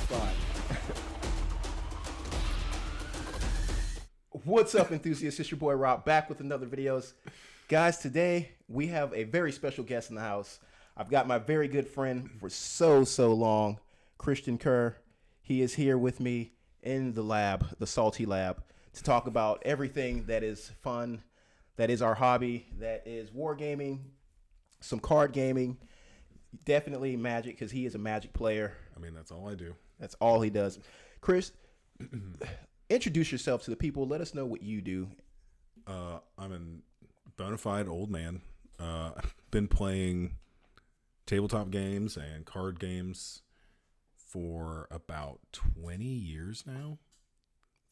Fine. What's up, enthusiasts? It's your boy Rob back with another videos. Guys, today we have a very special guest in the house. I've got my very good friend for so long, Christian Kerr. He is here with me in the lab, the Salty Lab, to talk about everything that is fun, that is our hobby, that is wargaming, some card gaming, definitely Magic, because he is a Magic player. I mean, that's all I do. That's all he does. Chris, introduce yourself to the people. Let us know what you do. I'm a bona fide old man. I've been playing tabletop games and card games for about 20 years now.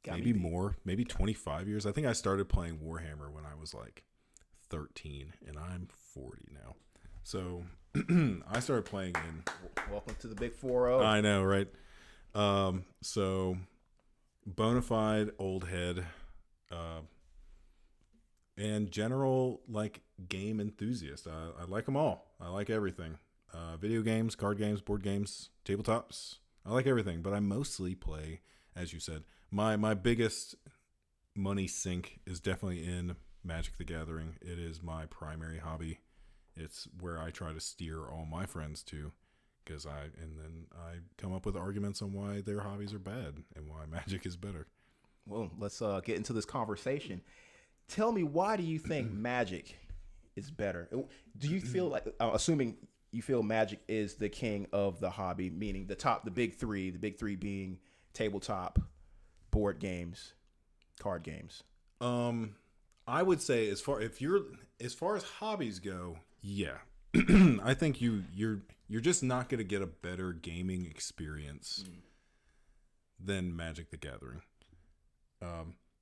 Maybe more, maybe 25 years. I think I started playing Warhammer when I was like 13, and I'm 40 now. So I started playing in... Welcome to the Big 4-0. I know, right? So bona fide old head, and general like game enthusiast. I like them all. I like everything. Video games, card games, board games, tabletops. I like everything, but I mostly play, as you said. My biggest money sink is definitely in Magic the Gathering. It is my primary hobby. It's where I try to steer all my friends to. And then I come up with arguments on why their hobbies are bad and why Magic is better. Well, let's get into this conversation. Tell me, why do you think Magic is better? Do you feel like, assuming you feel Magic is the king of the hobby, meaning the big three being tabletop, board games, card games? I would say as far as hobbies go, yeah. I think you're just not going to get a better gaming experience than Magic the Gathering.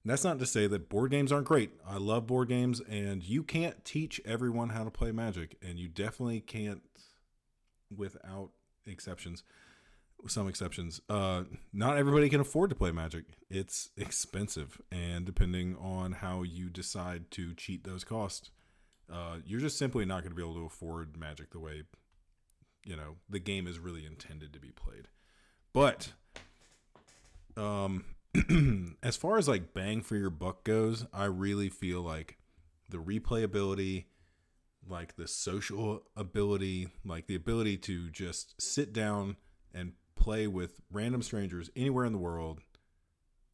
That's not to say that board games aren't great. I love board games, and you can't teach everyone how to play Magic, and you definitely can't, without exceptions, some exceptions. Not everybody can afford to play Magic. It's expensive, and depending on how you decide to cheat those costs, you're just simply not going to be able to afford Magic the way, the game is really intended to be played. But as far as like bang for your buck goes, I really feel like the replayability, like the social ability, like the ability to just sit down and play with random strangers anywhere in the world,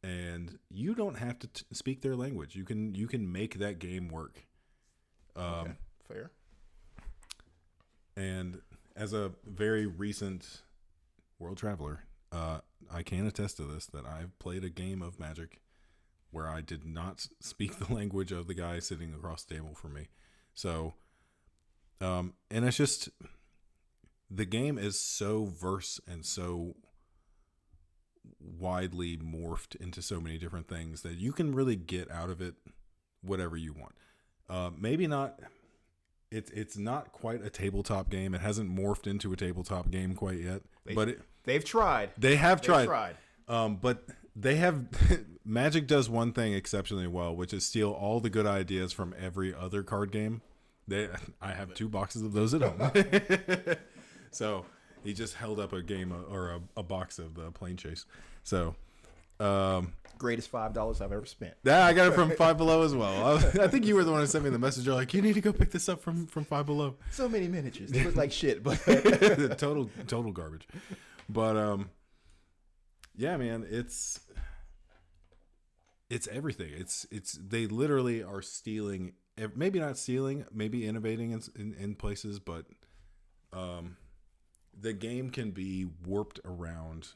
and you don't have to speak their language. You can make that game work. Okay, fair. And as a very recent world traveler, I can attest to this, that I've played a game of Magic where I did not speak the language of the guy sitting across the table from me. So, and it's just, the game is so verse and so widely morphed into so many different things that you can really get out of it whatever you want. Maybe not. It's not quite a tabletop game. It hasn't morphed into a tabletop game quite yet. They've tried. They have tried. But they have. Magic does one thing exceptionally well, which is steal all the good ideas from every other card game. I have 2 boxes of those at home. So he just held up a game or a box of the Plane Chase. So. Greatest $5 I've ever spent. Yeah, I got it from Five Below as well. I think you were the one who sent me the message. You're like, you need to go pick this up from Five Below. So many miniatures. They look like shit, but total garbage. But yeah, man, it's everything. It's they literally are stealing. Maybe not stealing. Maybe innovating in places, but the game can be warped around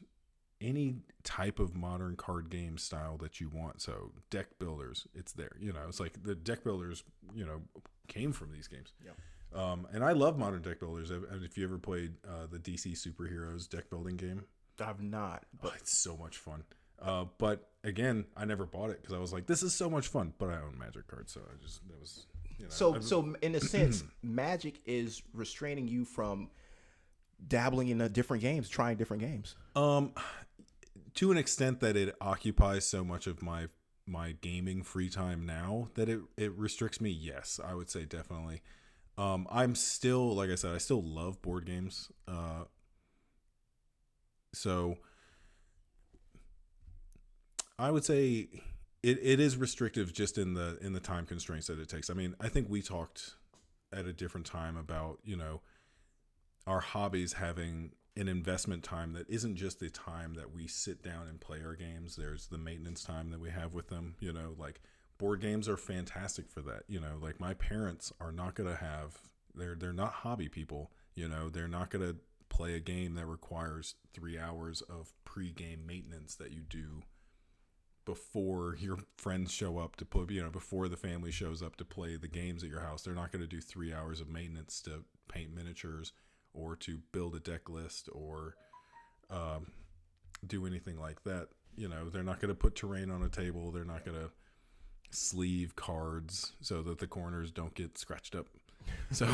any type of modern card game style that you want. So deck builders, it's there. It's like the deck builders, came from these games. Yeah. And I love modern deck builders. If you ever played the DC Superheroes deck building game, I've not. But it's so much fun. But again, I never bought it because I was like, this is so much fun. But I own Magic cards, so that was. So in a sense, Magic is restraining you from dabbling in different games, trying different games. To an extent that it occupies so much of my gaming free time now that it restricts me. Yes, I would say definitely. I'm still, like I said, I still love board games. So I would say it is restrictive just in the time constraints that it takes. I mean, I think we talked at a different time about, our hobbies having an investment time that isn't just the time that we sit down and play our games. There's the maintenance time that we have with them. Like board games are fantastic for that. Like my parents are not going to have, they're not hobby people. They're not going to play a game that requires 3 hours of pre-game maintenance that you do before your friends show up to play, before the family shows up to play the games at your house. They're not going to do 3 hours of maintenance to paint miniatures or to build a deck list or do anything like that. They're not going to put terrain on a table. They're not going to sleeve cards so that the corners don't get scratched up. So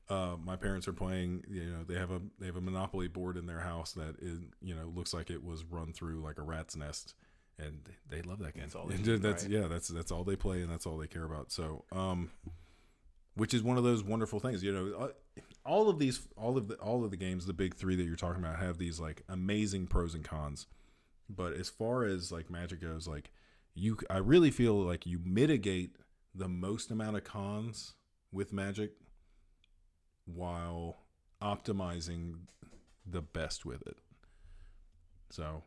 my parents are playing, they have a Monopoly board in their house that is, looks like it was run through like a rat's nest, and they love that game. That's all they do, right? Yeah, that's all they play, and that's all they care about. So, which is one of those wonderful things, all of the games, the big three that you're talking about, have these like amazing pros and cons. But as far as like Magic goes, like I really feel like you mitigate the most amount of cons with Magic while optimizing the best with it. So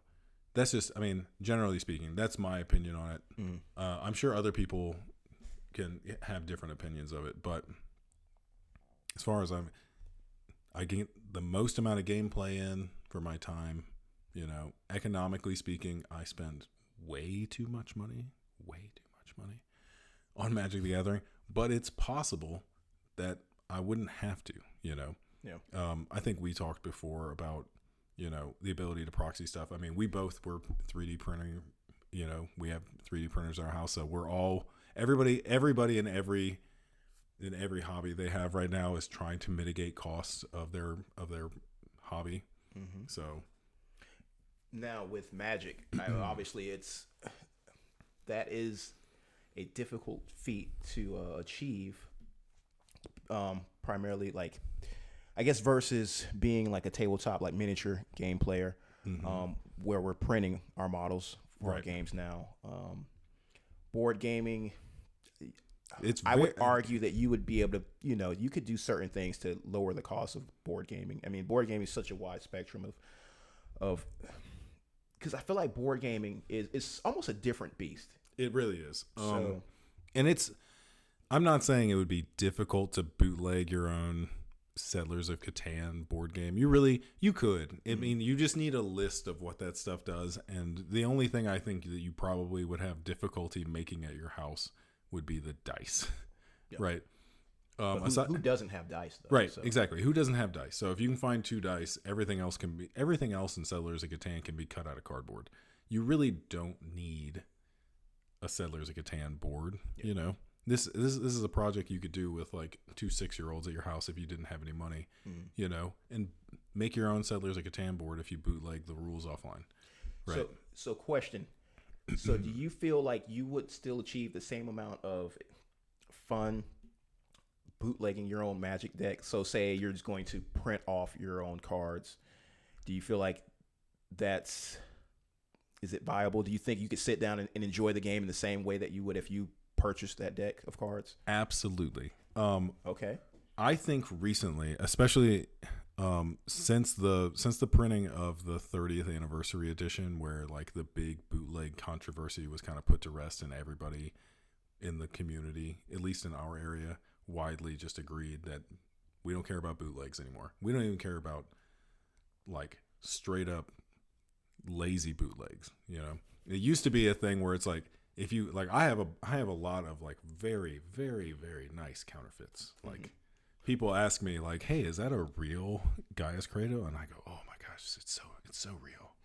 that's just, I mean, generally speaking, that's my opinion on it. I'm sure other people can have different opinions of it, but as far as I get the most amount of gameplay in for my time. Economically speaking, I spend way too much money on Magic the Gathering, but it's possible that I wouldn't have to, Yeah. I think we talked before about, the ability to proxy stuff. I mean, we both were 3D printing, we have 3D printers in our house. So we're all, everybody in every hobby they have right now is trying to mitigate costs of their hobby. Mm-hmm. So now with Magic, obviously that is a difficult feat to achieve. Primarily, like, I guess versus being like a tabletop, like miniature game player, where we're printing our models for our games now. Board gaming, I would argue that you would be able to, you could do certain things to lower the cost of board gaming. I mean, board gaming is such a wide spectrum of because I feel like board gaming is almost a different beast. It really is. And I'm not saying it would be difficult to bootleg your own Settlers of Catan board game. You could. I mean, you just need a list of what that stuff does. And the only thing I think that you probably would have difficulty making at your house would be the dice. Yep. Right. Who doesn't have dice though? Right. So. Exactly. Who doesn't have dice? So if you can find 2 dice, everything else in Settlers of Catan can be cut out of cardboard. You really don't need a Settlers of Catan board. Yep. This is a project you could do with like 2 6-year-olds at your house if you didn't have any money, and make your own Settlers of Catan board if you bootleg the rules offline. Right. So question. So do you feel like you would still achieve the same amount of fun bootlegging your own Magic deck? So say you're just going to print off your own cards. Do you feel like is it viable? Do you think you could sit down and enjoy the game in the same way that you would if you purchased that deck of cards? Absolutely. Okay. I think recently, especially since the printing of the 30th anniversary edition, where like the big bootleg controversy was kind of put to rest, and everybody in the community, at least in our area, widely just agreed that we don't care about bootlegs anymore. We don't even care about like straight up lazy bootlegs. It used to be a thing where it's like, if you like, I have a lot of like very, very, very nice counterfeits. Like people ask me like, "Hey, is that a real Gaia's Credo?" And I go, "Oh my gosh, it's so real."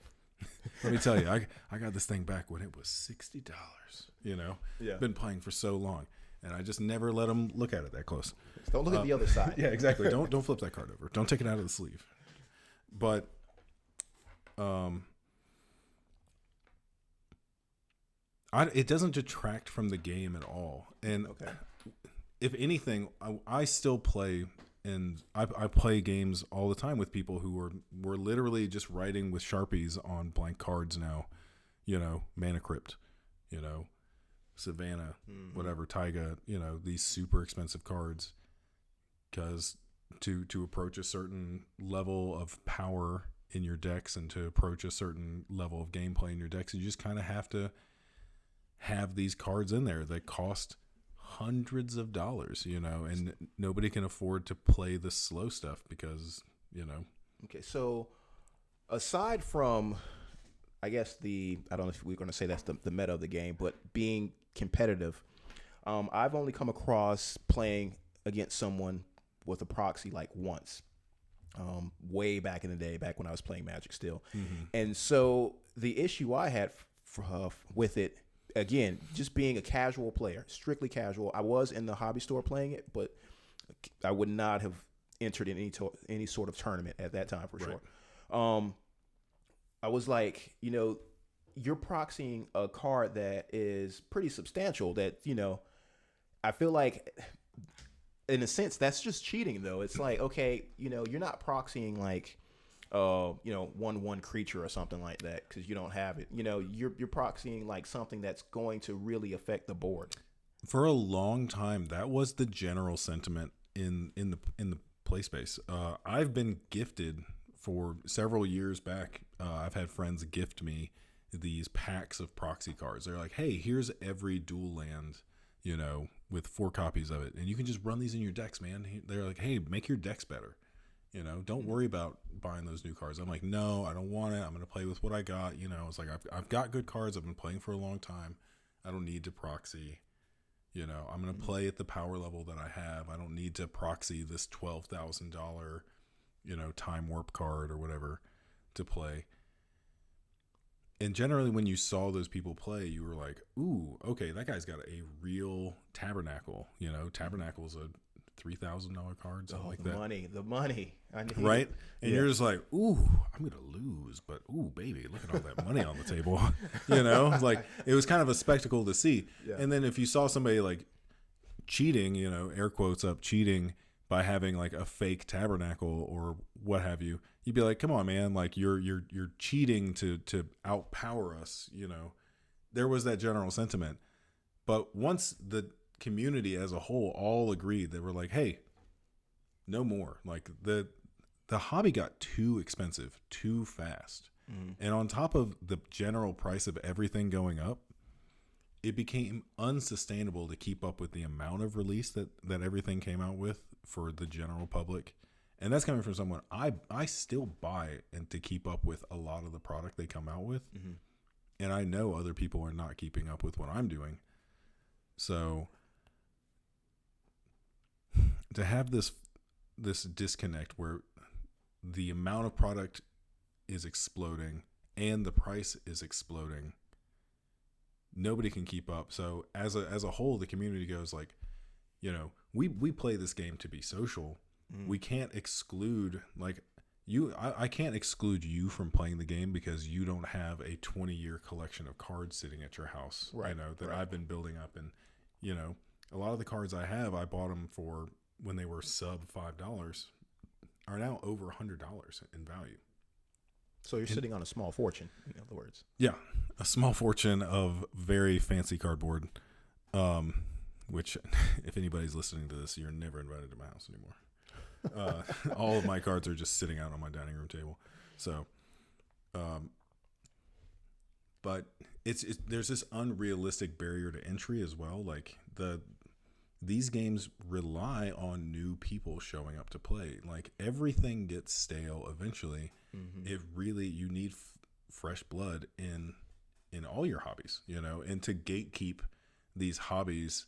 Let me tell you, I got this thing back when it was $60. Yeah. Been playing for so long, and I just never let them look at it that close. Don't look at the other side. Yeah, exactly. Don't flip that card over. Don't take it out of the sleeve. But, it doesn't detract from the game at all. And if anything, I still play, and I play games all the time with people who were literally just writing with Sharpies on blank cards now, Mana Crypt, Savannah, whatever, Taiga, these super expensive cards, because to approach a certain level of power in your decks and to approach a certain level of gameplay in your decks, you just kind of have to have these cards in there that cost hundreds of dollars, and nobody can afford to play the slow stuff because, Okay, so aside from, I guess I don't know if we're going to say that's the meta of the game, but being competitive, I've only come across playing against someone with a proxy like once, way back in the day, back when I was playing Magic still. And so the issue I had with it, again, just being a casual player, strictly casual. I was in the hobby store playing it, but I would not have entered in any sort of tournament at that time for sure. I was like, you're proxying a card that is pretty substantial that, I feel like in a sense that's just cheating though. It's like, okay, you're not proxying like, 1/1 creature or something like that because you don't have it. You're proxying like something that's going to really affect the board. For a long time, that was the general sentiment in the play space. I've been gifted for several years back. I've had friends gift me these packs of proxy cards. They're like, hey, here's every dual land, with 4 copies of it, and you can just run these in your decks, man. They're like, hey, make your decks better. Don't worry about buying those new cards. I'm like, no, I don't want it. I'm going to play with what I got. It's like, I've got good cards. I've been playing for a long time. I don't need to proxy. I'm going to play at the power level that I have. I don't need to proxy this $12,000, time warp card or whatever to play. And generally when you saw those people play, you were like, ooh, okay, that guy's got a real Tabernacle. Tabernacle's a $3,000 card, something like that. The money. Right? And you're just like, ooh, I'm going to lose, but ooh, baby, look at all that money on the table. Like it was kind of a spectacle to see. Yeah. And then if you saw somebody like cheating, air quotes up, cheating by having like a fake Tabernacle or what have you, you'd be like, come on, man, like you're cheating to outpower us. There was that general sentiment. But once the community as a whole all agreed, they were like, hey, no more. Like the hobby got too expensive too fast. And on top of the general price of everything going up, it became unsustainable to keep up with the amount of release that everything came out with for the general public. And that's coming from someone I still buy and to keep up with a lot of the product they come out with. And I know other people are not keeping up with what I'm doing. So to have this disconnect where the amount of product is exploding and the price is exploding, nobody can keep up. So as a whole, the community goes like, we play this game to be social. We can't exclude like you. I can't exclude you from playing the game because you don't have a 20-year collection of cards sitting at your house, right? That I've been building up. And a lot of the cards I have, I bought them for when they were sub $5, are now over $100 in value. So you're sitting on a small fortune, in other words. Yeah, a small fortune of very fancy cardboard, which if anybody's listening to this, you're never invited to my house anymore. All of my cards are just sitting out on my dining room table. So, but there's this unrealistic barrier to entry as well. Like these games rely on new people showing up to play. Like everything gets stale eventually. It really, you need fresh blood in all your hobbies, and to gatekeep these hobbies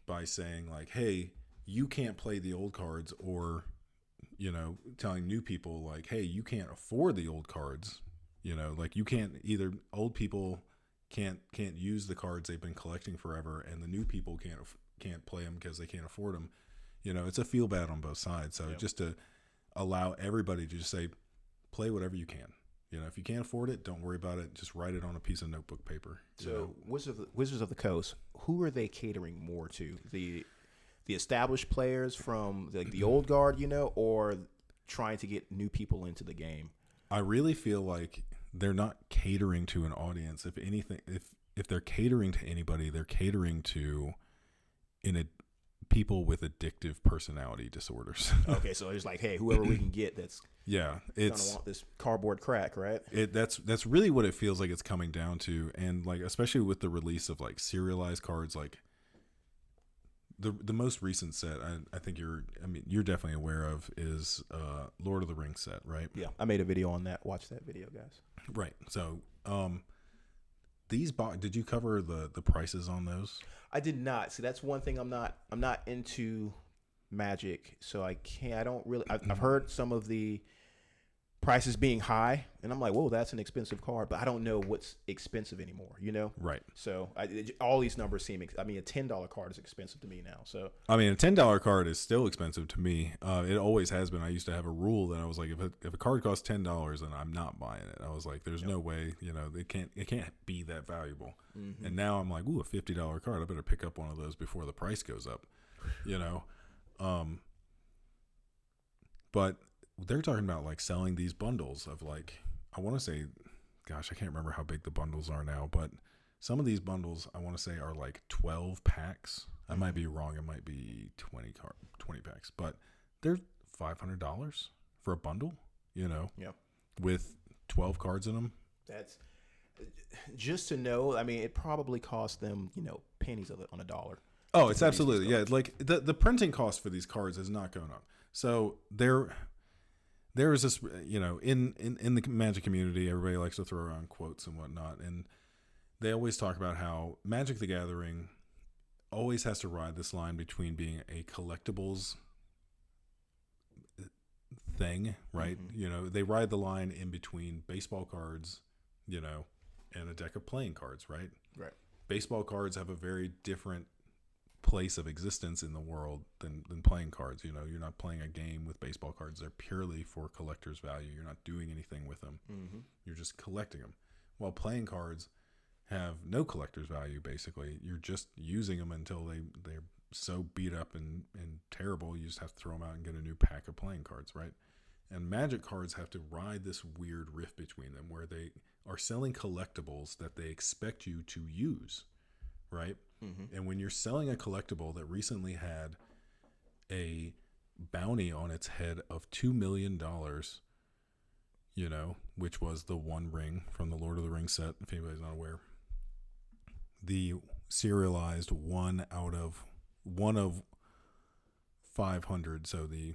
by saying like, hey, you can't play the old cards, or, telling new people like, hey, you can't afford the old cards, like you can't either, old people can't use the cards they've been collecting forever, and the new people can't play them because they can't afford them. It's a feel bad on both sides. So just to allow everybody to just say, play whatever you can. If you can't afford it, don't worry about it. Just write it on a piece of notebook paper. So Wizards of the Coast, who are they catering more to? The established players from the old guard, or trying to get new people into the game? I really feel like they're not catering to an audience. If anything, if they're catering to anybody, they're catering to people with addictive personality disorders. Okay, so it's like, hey, whoever we can get that's it's gonna want this cardboard crack, right? That's really what it feels like it's coming down to, and like especially with the release of like serialized cards, like the most recent set I think you're definitely aware of is Lord of the Rings set, right? Yeah, I made a video on that. Watch that video, guys. Right. So did you cover the prices on those? I did not. See, that's one thing I'm not into Magic, so I don't really. I've heard some of the prices being high, and I'm like, whoa, that's an expensive card, but I don't know what's expensive anymore, you know? Right. So all these numbers seem. I mean, a $10 card is expensive to me now. So I mean, a $10 card is still expensive to me. It always has been. I used to have a rule that I was like, if a card costs $10, then I'm not buying it. I was like, there's no way, it can't be that valuable. Mm-hmm. And now I'm like, ooh, a $50 card. I better pick up one of those before the price goes up, But they're talking about like selling these bundles of like, I want to say, gosh, I can't remember how big the bundles are now, but some of these bundles I want to say are like 12 packs. I might be wrong. It might be 20 packs, but they're $500 for a bundle, with 12 cards in them. That's just to know. I mean, it probably cost them, pennies of it on a dollar. Oh, it's absolutely. Yeah. Like the printing cost for these cards is not going up. So there is this, in the Magic community, everybody likes to throw around quotes and whatnot. And they always talk about how Magic the Gathering always has to ride this line between being a collectibles thing, right? Mm-hmm. They ride the line in between baseball cards, and a deck of playing cards, right? Right. Baseball cards have a very different place of existence in the world than playing cards. You're not playing a game with baseball cards. They're purely for collector's value. You're not doing anything with them. Mm-hmm. You're just collecting them. While playing cards have no collector's value, basically. You're just using them until they're so beat up and terrible, you just have to throw them out and get a new pack of playing cards, right? And Magic cards have to ride this weird rift between them where they are selling collectibles that they expect you to use, right? Mm-hmm. And when you're selling a collectible that recently had a bounty on its head of $2 million, which was the One Ring from the Lord of the Rings set, if anybody's not aware, the serialized one of 500, so the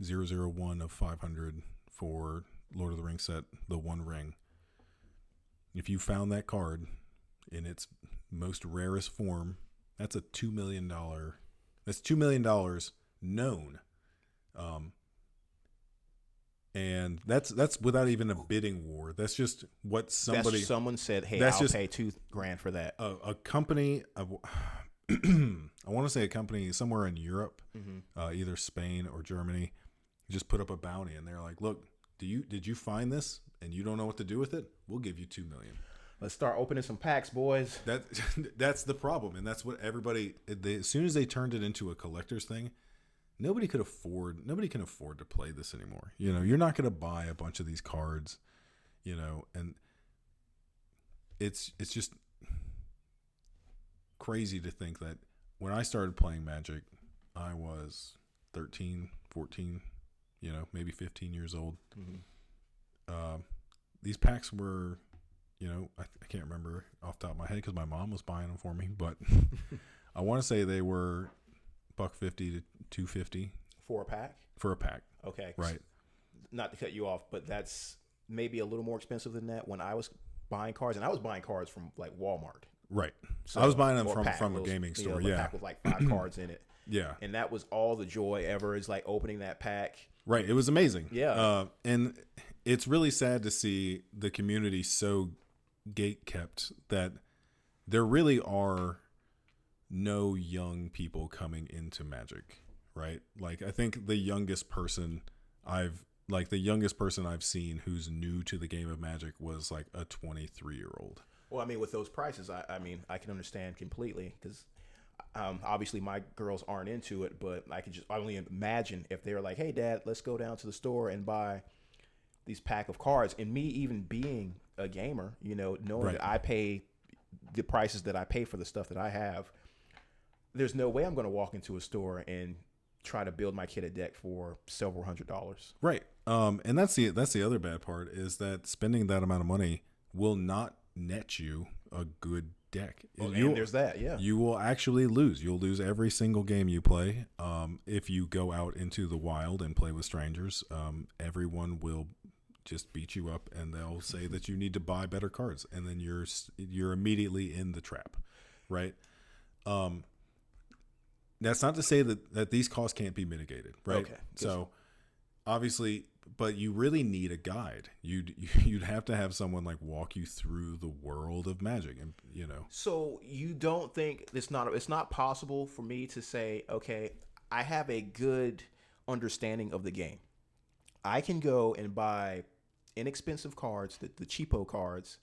001 of 500 for Lord of the Rings set, the One Ring. If you found that card in its most rarest form, that's a $2 million. That's $2 million known, and that's without even a bidding war. That's just what someone said. Hey, I'll pay $2,000 for that. A company. I want to say a company somewhere in Europe, mm-hmm. Either Spain or Germany, just put up a bounty, and they're like, "Look, did you find this, and you don't know what to do with it? We'll give you $2 million. Let's start opening some packs, boys." That's the problem, and that's what everybody. As soon as they turned it into a collector's thing, nobody can afford to play this anymore. You're not going to buy a bunch of these cards, and it's just crazy to think that when I started playing Magic, I was 13, 14, maybe 15 years old. Mm-hmm. These packs were, I can't remember off the top of my head because my mom was buying them for me, but I want to say they were $150 to $250 for a pack. For a pack. Okay. Right. Not to cut you off, but that's maybe a little more expensive than that when I was buying cards, and I was buying cards from like Walmart. Right. So I was buying them from a gaming store. A pack with like 5 cards in it. Yeah. And that was all the joy ever, is like opening that pack. Right. It was amazing. Yeah. And it's really sad to see the community so gate kept that there really are no young people coming into Magic, right? Like I think the youngest person I've seen who's new to the game of Magic was like a 23-year-old. Well, I mean, with those prices, I can understand completely because obviously my girls aren't into it, but I only imagine if they were like, "Hey, Dad, let's go down to the store and buy these pack of cards," and me even being a gamer, you know, knowing Right. that I pay the prices that I pay for the stuff that I have, there's no way I'm going to walk into a store and try to build my kid a deck for several $100s. Right. And that's the other bad part is that spending that amount of money will not net you a good deck. Well, and there's that, yeah. You will actually lose. You'll lose every single game you play. If you go out into the wild and play with strangers, everyone will just beat you up, and they'll say that you need to buy better cards, and then you're immediately in the trap, right? That's not to say that these costs can't be mitigated, right? Okay. So obviously, but you really need a guide. You'd have to have someone like walk you through the world of Magic, and you know. So you don't think it's not possible for me to say, okay, I have a good understanding of the game. I can go and buy inexpensive cards, the cheapo cards,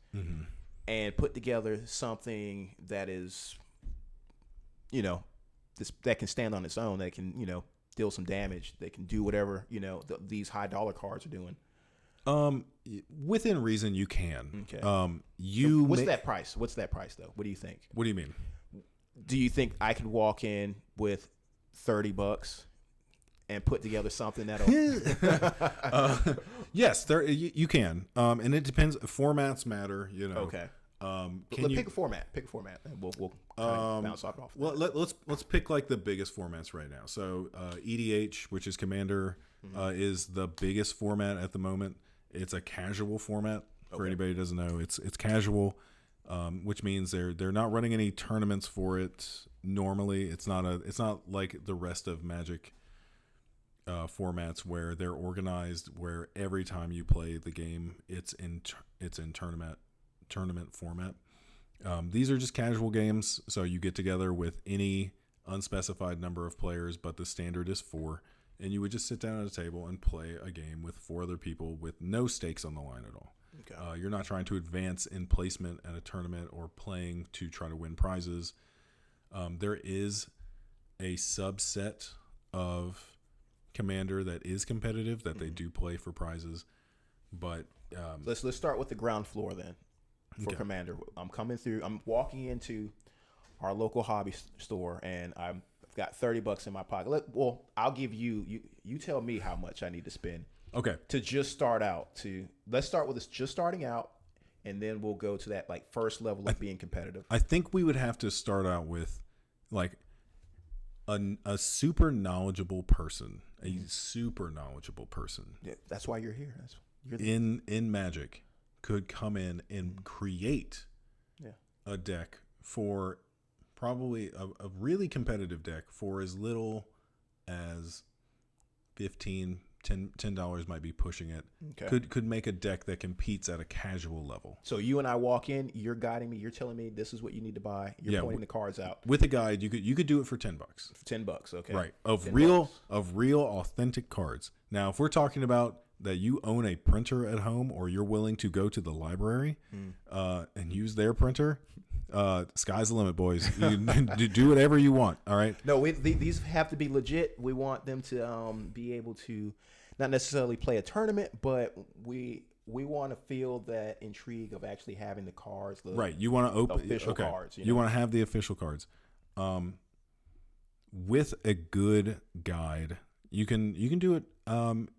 and put together something that is, you know, that can stand on its own, that can, you know, deal some damage, that can do whatever, you know, these high dollar cards are doing. Within reason, you can. Okay. What's that price? What's that price though? What do you think? What do you mean? Do you think I can walk in with $30 and put together something that'll? Yes, you can. And it depends. Formats matter, you know. Okay. Pick a format. Pick a format, and we'll bounce off. Well, let's pick like the biggest formats right now. So EDH, which is Commander, is the biggest format at the moment. It's a casual format. For anybody who doesn't know, it's casual, which means they're not running any tournaments for it normally. It's not like the rest of Magic formats where they're organized, where every time you play the game, it's in tournament format. These are just casual games, so you get together with any unspecified number of players, but the standard is 4, and you would just sit down at a table and play a game with 4 other people with no stakes on the line at all. Okay. You're not trying to advance in placement at a tournament or playing to try to win prizes. There is a subset of Commander that is competitive, that they do play for prizes, but let's start with the ground floor then. For Commander, I'm walking into our local hobby store, and I've got $30 in my pocket. I'll give you tell me how much I need to spend. Okay. To just start out. Let's start with this just starting out, and then we'll go to that like first level of being competitive. I think we would have to start out with like a super knowledgeable person, Yeah, that's why you're here. In Magic could come in and create a deck for probably a really competitive deck for as little as $10 might be pushing it. Okay. Could make a deck that competes at a casual level. So you and I walk in, you're guiding me, you're telling me this is what you need to buy. You're pointing the cards out. With a guide, you could do it for $10. For $10, okay. Right. Of real authentic cards. Now, if we're talking about that you own a printer at home, or you're willing to go to the library and use their printer, sky's the limit, boys. You do whatever you want. All right. No, these have to be legit. We want them to be able to not necessarily play a tournament, but we want to feel that intrigue of actually having the cards. Right. You want to open official cards. You want to have the official cards. With a good guide, you can do it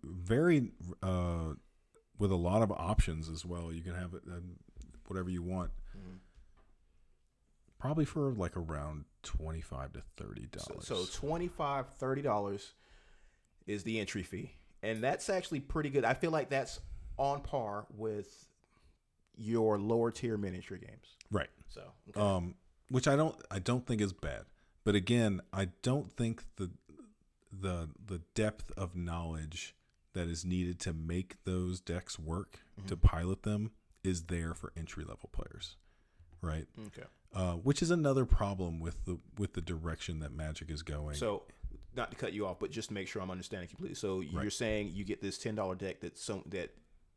very with a lot of options as well. You can have it whatever you want. Probably for like around $25 to $30. So $25, $30 is the entry fee, and that's actually pretty good. I feel like that's on par with your lower tier miniature games. Right. So okay. Which I don't think is bad, but again, I don't think the depth of knowledge that is needed to make those decks work, to pilot them, is there for entry level players, right? Okay. Which is another problem with the direction that Magic is going. So, not to cut you off, but just to make sure I'm understanding completely. So you're saying you get this $10 deck that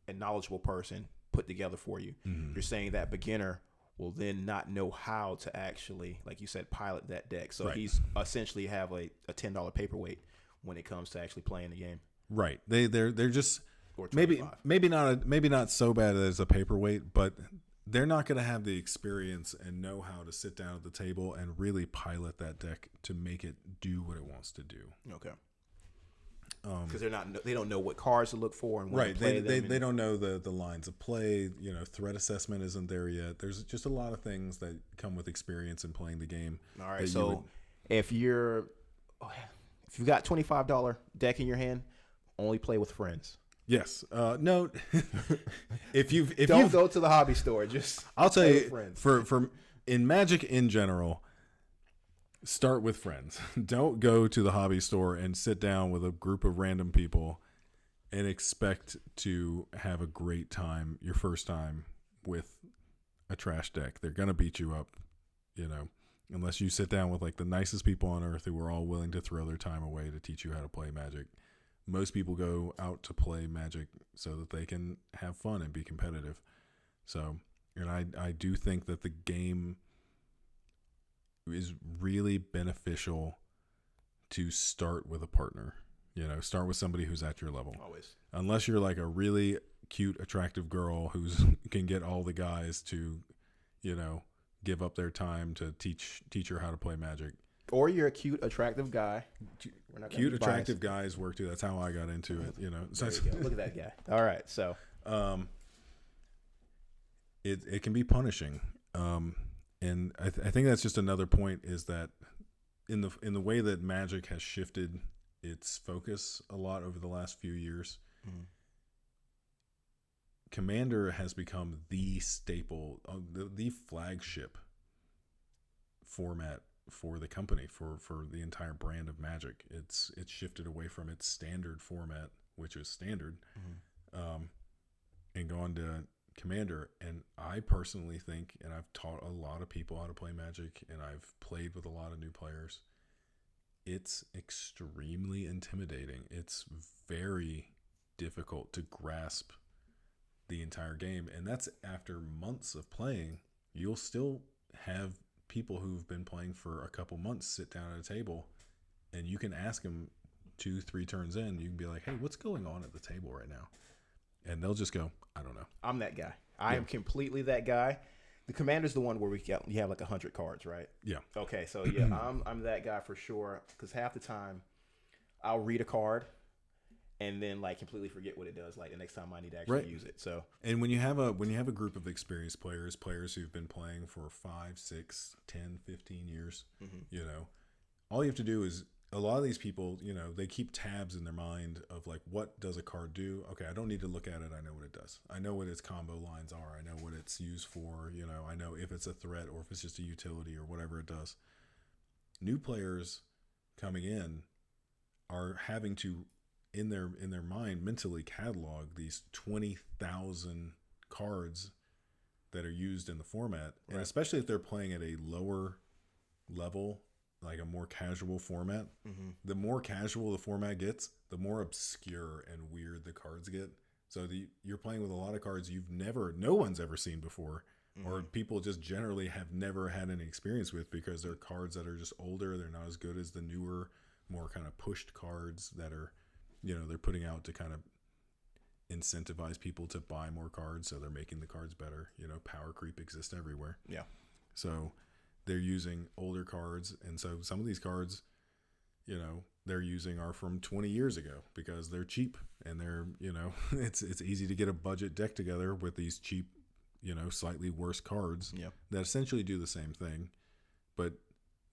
a knowledgeable person put together for you. You're saying that beginner will then not know how to actually, like you said, pilot that deck. So he's essentially have a $10 paperweight when it comes to actually playing the game. Right. They're just or 25. maybe not so bad as a paperweight, but they're not going to have the experience and know how to sit down at the table and really pilot that deck to make it do what it wants to do. Okay. Because they don't know what cards to look for and when to play them. They don't know the lines of play. Threat assessment isn't there yet. There's just a lot of things that come with experience in playing the game. All right, so if you've got $25 deck in your hand, only play with friends. Yes. No. if you don't go to the hobby store. Just I'll tell you, friends. for in Magic in general, start with friends. Don't go to the hobby store and sit down with a group of random people and expect to have a great time your first time with a trash deck. They're gonna beat you up, unless you sit down with like the nicest people on earth who are all willing to throw their time away to teach you how to play Magic. Most people go out to play Magic so that they can have fun and be competitive. So, and I do think that the game is really beneficial to start with a partner. Start with somebody who's at your level. Always. Unless you're like a really cute, attractive girl who can get all the guys to, give up their time to teach her how to play Magic. Or you're a cute, attractive guy. Cute, attractive guys work too. That's how I got into it. So look at that guy. All right, so it can be punishing, and I think that's just another point is that in the way that Magic has shifted its focus a lot over the last few years, Commander has become the staple, the flagship format for the company, for the entire brand of Magic. It's shifted away from its standard format, which is standard, and gone to Commander. And I personally think, and I've taught a lot of people how to play Magic, and I've played with a lot of new players, it's extremely intimidating. It's very difficult to grasp the entire game, and that's after months of playing. You'll still have people who've been playing for a couple months sit down at a table, and you can ask them 2-3 turns in, you can be like, hey, what's going on at the table right now? And they'll just go, I don't know. I'm that guy. I am completely that guy. The Commander's the one where you have like 100 cards, right? Yeah. Okay, so yeah, I'm that guy for sure, because half the time I'll read a card and then like completely forget what it does like the next time I need to actually use it. So, and when you have a group of experienced players who've been playing for 5, 6, 10, 15 years, all you have to do is, a lot of these people, they keep tabs in their mind of like, what does a card do? Okay, I don't need to look at it. I know what it does. I know what its combo lines are. I know what it's used for. I know if it's a threat or if it's just a utility or whatever it does. New players coming in are having to, in their mind, mentally catalog these 20,000 cards that are used in the format, and especially if they're playing at a lower level, like a more casual format. The more casual the format gets, the more obscure and weird the cards get. So you're playing with a lot of cards no one's ever seen before, or people just generally have never had any experience with, because they're cards that are just older. They're not as good as the newer, more kind of pushed cards that are, they're putting out to kind of incentivize people to buy more cards. So they're making the cards better. Power creep exists everywhere. Yeah. So they're using older cards. And so some of these cards, they're using are from 20 years ago because they're cheap, and they're, it's easy to get a budget deck together with these cheap, slightly worse cards that essentially do the same thing, but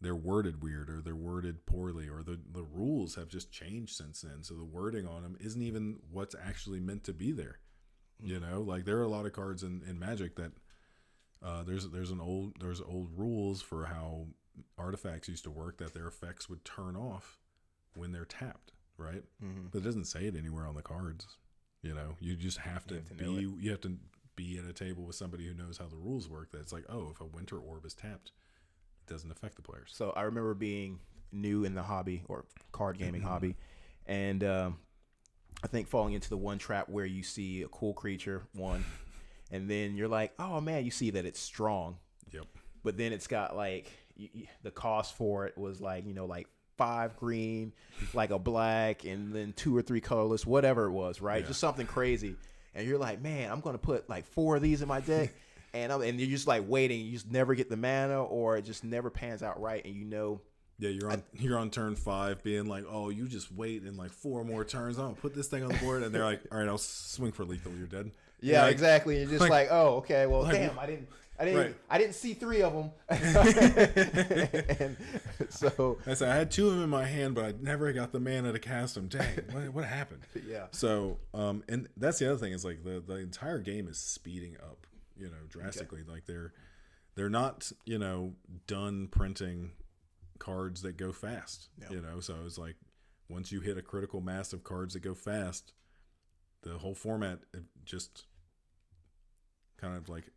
they're worded weird, or they're worded poorly, or the rules have just changed since then. So the wording on them isn't even what's actually meant to be there. Like there are a lot of cards in Magic that there's old rules for how artifacts used to work, that their effects would turn off when they're tapped, right? But it doesn't say it anywhere on the cards. You just have to be at a table with somebody who knows how the rules work. That it's like, oh, if a winter orb is tapped, it doesn't affect the players. So I remember being new in the hobby, or card gaming hobby, and I think falling into the one trap where you see a cool creature, and then you're like, oh man, you see that it's strong. Yep. But then it's got like the cost for it was like, like 5 green, like a black, and then 2 or 3 colorless, whatever it was, right? Yeah. Just something crazy. And you're like, man, I'm gonna put like 4 of these in my deck, and you're just like waiting. You just never get the mana, or it just never pans out right, and you know. Yeah, you're on turn 5, being like, oh, you just wait in like 4 more turns. I'm gonna put this thing on the board, and they're like, all right, I'll swing for lethal. You're dead. Yeah, like, exactly. You're just like, oh, okay, well, like, damn, right. I didn't see 3 of them. And so I said I had 2 of them in my hand, but I never got the mana to cast them. Dang, what happened? Yeah. So, and that's the other thing is like the entire game is speeding up, drastically. Okay. Like they're not, done printing cards that go fast. Yeah. So it's like once you hit a critical mass of cards that go fast, the whole format just kind of like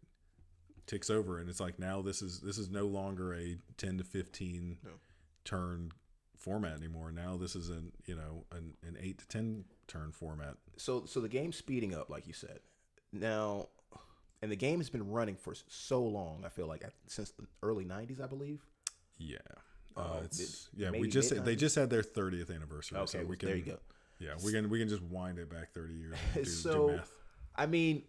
ticks over, and it's like now this is no longer a 10 to 15 turn format anymore. Now this is an 8 to 10 turn format. So the game's speeding up, like you said. Now, and the game has been running for so long. I feel like since the early 90s, I believe. Yeah. They just had their 30th anniversary. Okay, so we can, there you go. Yeah, we can just wind it back 30 years. And do math. I mean,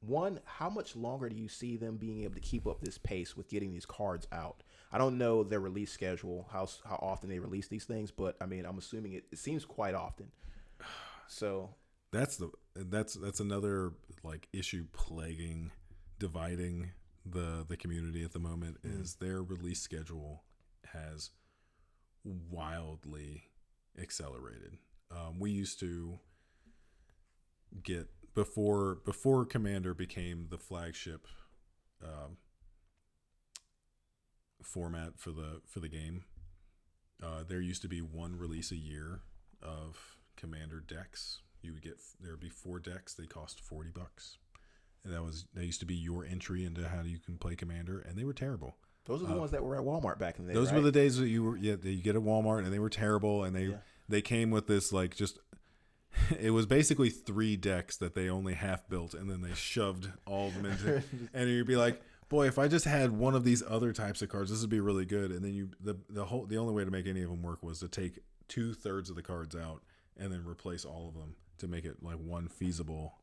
one, how much longer do you see them being able to keep up this pace with getting these cards out? I don't know their release schedule, how often they release these things, but I mean, I'm assuming it seems quite often. So that's another like issue dividing the community at the moment is their release schedule has wildly accelerated. We used to get before Commander became the flagship format for the game. There used to be 1 release a year of Commander decks. There'd be 4 decks. They cost $40, and that used to be your entry into how you can play Commander, and they were terrible. Those are the ones that were at Walmart back in the day. Those were the days that you get at Walmart, and they were terrible, and they came with this like just. It was basically 3 decks that they only half built, and then they shoved all of them into. And you'd be like, "Boy, if I just had one of these other types of cards, this would be really good." And then the only way to make any of them work was to take 2/3 of the cards out and then replace all of them to make it like one feasible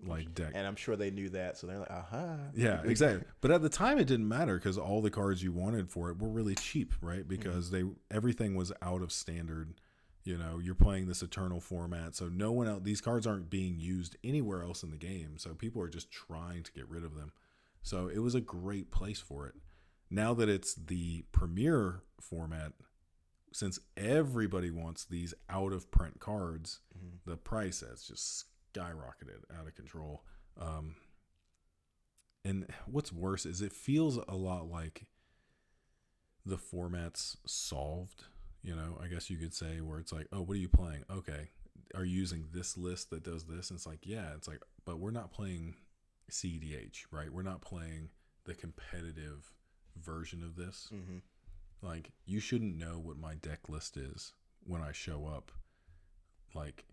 like deck. And I'm sure they knew that, so they're like, "Aha!" Yeah, exactly. But at the time, it didn't matter because all the cards you wanted for it were really cheap, right? Because everything was out of standard. You're playing this eternal format, so no one else. These cards aren't being used anywhere else in the game, so people are just trying to get rid of them. So it was a great place for it. Now that it's the premier format, since everybody wants these out of print cards, the price has just skyrocketed out of control. And what's worse is it feels a lot like the format's solved. I guess you could say, where it's like, oh, what are you playing? Okay, are you using this list that does this? And it's like, yeah, it's like, but we're not playing CDH, right? We're not playing the competitive version of this. Like, you shouldn't know what my deck list is when I show up. Like,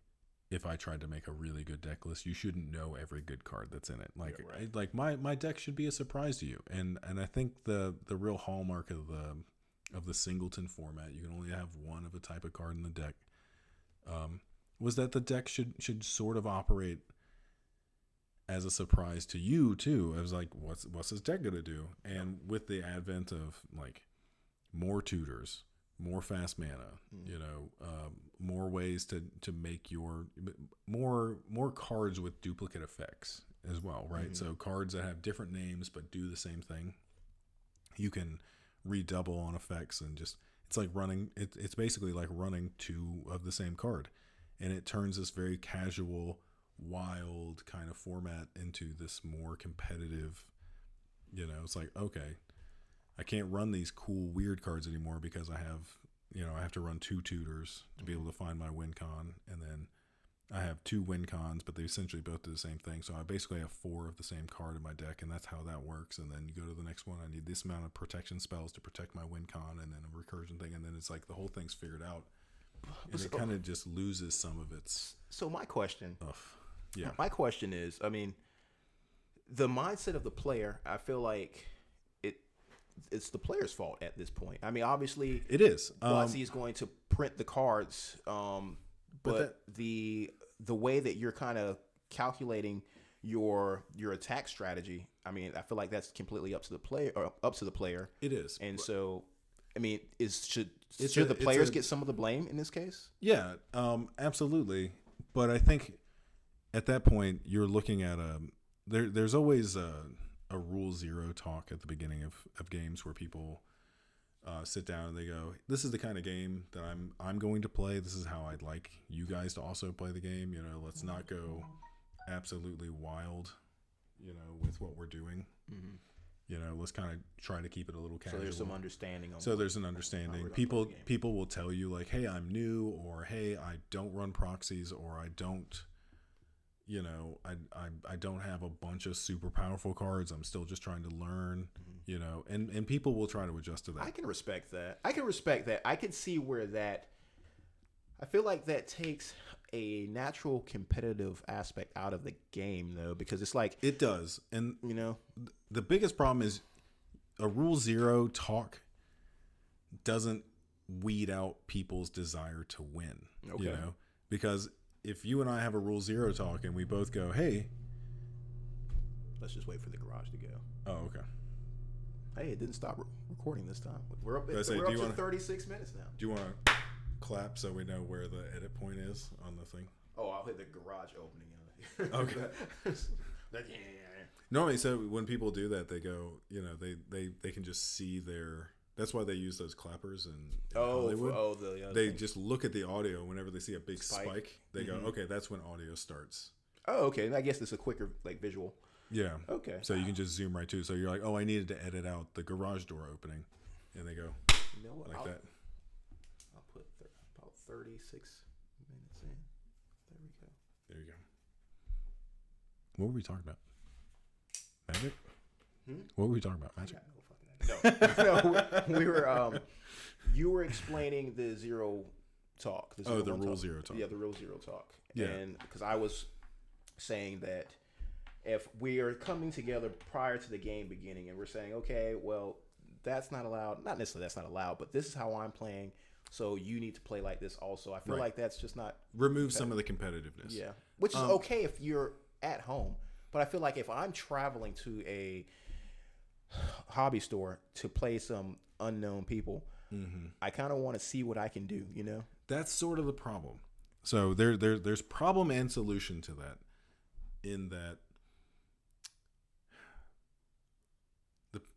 if I tried to make a really good deck list, you shouldn't know every good card that's in it. Like, yeah, right. Like my deck should be a surprise to you. And I think the real hallmark of the singleton format, you can only have one of a type of card in the deck, was that the deck should sort of operate as a surprise to you too. I was like, what's this deck gonna do? And with the advent of like more tutors, more fast mana, more ways to make your more cards with duplicate effects as well, right? So cards that have different names but do the same thing, you can redouble on effects, and just it's like running it's basically like running 2 of the same card, and it turns this very casual, wild kind of format into this more competitive. It's like, okay, I can't run these cool weird cards anymore because I have to run 2 tutors to be able to find my win con, and then I have 2 win cons, but they essentially both do the same thing. So I basically have 4 of the same card in my deck, and that's how that works. And then you go to the next one, I need this amount of protection spells to protect my win con, and then a recursion thing, and then it's like the whole thing's figured out. And it kind of just loses some of its... So my question... Yeah. My question is, I mean, the mindset of the player, I feel like it's the player's fault at this point. I mean, obviously, It is. WotC is going to print the cards, but the way that you're kind of calculating your attack strategy, I mean, I feel like that's completely up to the player. It is. And so, I mean, should the players get some of the blame in this case? Yeah, absolutely. But I think at that point you're looking at there's always a rule zero talk at the beginning of games where people sit down and they go, this is the kind of game that I'm going to play. This is how I'd like you guys to also play the game. Let's not go absolutely wild, with what we're doing. Mm-hmm. Let's kind of try to keep it a little casual. So there's some understanding. There's an understanding. People will tell you like, hey, I'm new, or hey, I don't run proxies, or I don't, I don't have a bunch of super powerful cards. I'm still just trying to learn, and people will try to adjust to that. I can respect that. I can see where that, I feel like that takes a natural competitive aspect out of the game, though, because it's like it does. And the biggest problem is a rule zero talk doesn't weed out people's desire to win. Okay. Because if you and I have a rule zero talk and we both go, hey, let's just wait for the garage to go. Oh, okay. Hey, it didn't stop recording this time. We're up to 36 minutes now. Do you want to clap so we know where the edit point is on the thing? Oh, I'll hit the garage opening. Okay. Normally, so when people do that, they go, they can just see their. That's why they use those clappers in Hollywood. They just look at the audio whenever they see a big spike. They go, okay, that's when audio starts. Oh, okay. And I guess it's a quicker visual. Yeah. Okay. So you can just zoom right to. So you're like, oh, I needed to edit out the garage door opening, and they go like that. I'll put about 36 minutes in. There we go. There you go. What were we talking about? Magic? What were we talking about? Magic? No, we were. You were explaining the zero talk. The rule zero talk. Yeah, the rule zero talk. Yeah. And because I was saying that if we are coming together prior to the game beginning and we're saying, okay, well, that's not allowed. Not necessarily that's not allowed, but this is how I'm playing. So you need to play like this also. I feel like that's just not remove some of the competitiveness. Yeah, which is okay if you're at home, but I feel like if I'm traveling to a hobby store to play some unknown people, I kind of want to see what I can do. That's sort of the problem. So there's problem and solution to that. In that,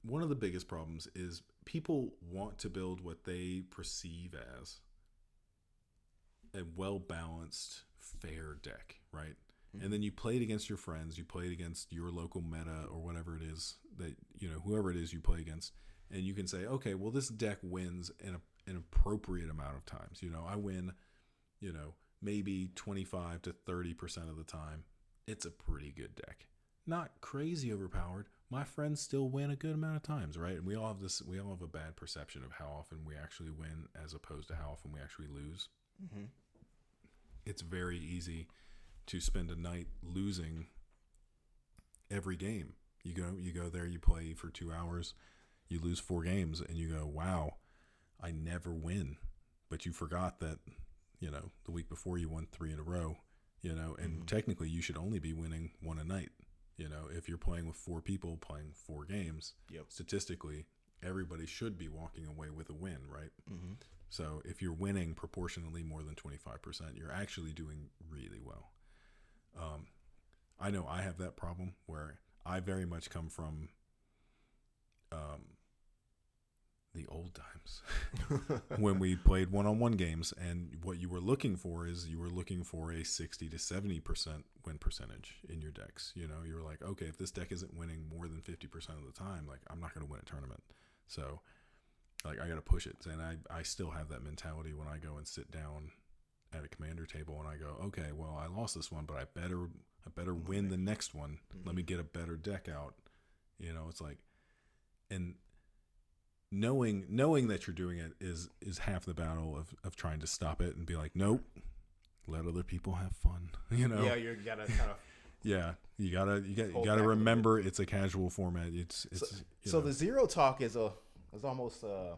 one of the biggest problems is people want to build what they perceive as a well-balanced, fair deck, right? And then you play it against your friends, you play it against your local meta or whatever it is that, whoever it is you play against, and you can say, okay, well, this deck wins in an appropriate amount of times. I win, maybe 25 to 30% of the time. It's a pretty good deck. Not crazy overpowered. My friends still win a good amount of times, right? And we all have a bad perception of how often we actually win as opposed to how often we actually lose. Mm-hmm. It's very easy to spend a night losing every game. You go there, you play for 2 hours, you lose 4 games, and you go, wow, I never win. But you forgot that, the week before you won 3 in a row, and technically you should only be winning 1 a night. If you're playing with 4 people playing 4 games, statistically, everybody should be walking away with a win, right? Mm-hmm. So if you're winning proportionally more than 25%, you're actually doing really well. I know I have that problem where I very much come from the old times when we played one-on-one games, and what you were looking for is a 60 to 70% win percentage in your decks. You were like, okay, if this deck isn't winning more than 50% of the time, like, I'm not going to win a tournament. So like, I got to push it. And I still have that mentality when I go and sit down at a commander table and I go, okay, well, I lost this one, but I better win the next one. Mm-hmm. Let me get a better deck out. It's like, and knowing that you're doing it is half the battle of trying to stop it and be like, nope, let other people have fun. Yeah, you gotta kind of. Yeah, you gotta remember it's a casual format. It's so the zero talk is It's almost a